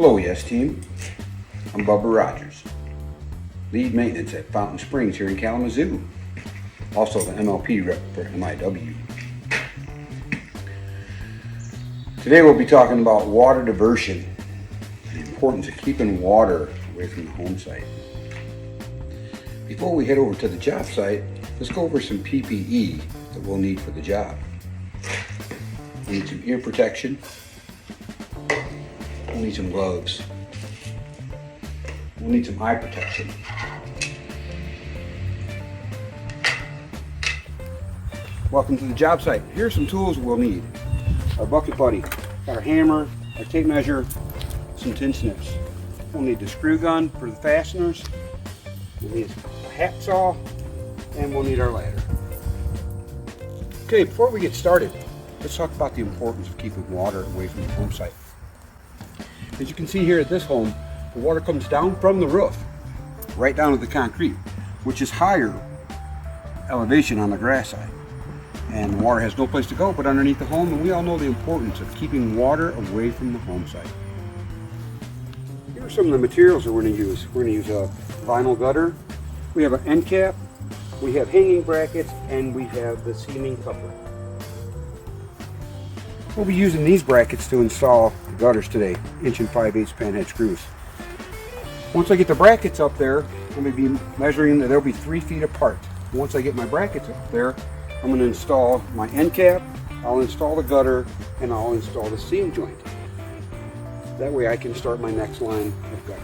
Hello, Yes Team. I'm Bubba Rogers, lead maintenance at Fountain Springs here in Kalamazoo. Also the MLP rep for MIW. Today we'll be talking about water diversion, the importance of keeping water away from the home site. Before we head over to the job site, let's go over some PPE that we'll need for the job. We need some ear protection. We'll need some gloves. We'll need some eye protection. Welcome to the job site. Here's some tools we'll need. Our bucket buddy, our hammer, our tape measure, some tin snips. We'll need the screw gun for the fasteners. We'll need a hacksaw, and we'll need our ladder. Okay, before we get started, let's talk about the importance of keeping water away from the home site. As you can see here at this home, the water comes down from the roof, right down to the concrete, which is higher elevation on the grass side. And the water has no place to go but underneath the home, and we all know the importance of keeping water away from the home site. Here are some of the materials that we're going to use. We're going to use a vinyl gutter, we have an end cap, we have hanging brackets, and we have the seaming coupler. We'll be using these brackets to install the gutters today, 1 5/8 panhead screws. Once I get the brackets up there, I'm going to be measuring that they'll be 3 feet apart. Once I get my brackets up there, I'm going to install my end cap, I'll install the gutter, and I'll install the seam joint. That way I can start my next line of gutter.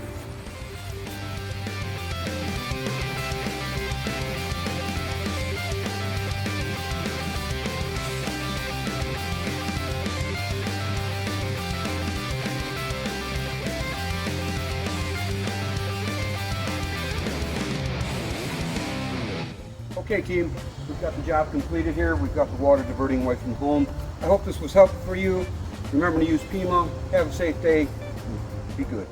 Okay team, we've got the job completed here. We've got the water diverting away from home. I hope this was helpful for you. Remember to use PIMA. Have a safe day. Be good.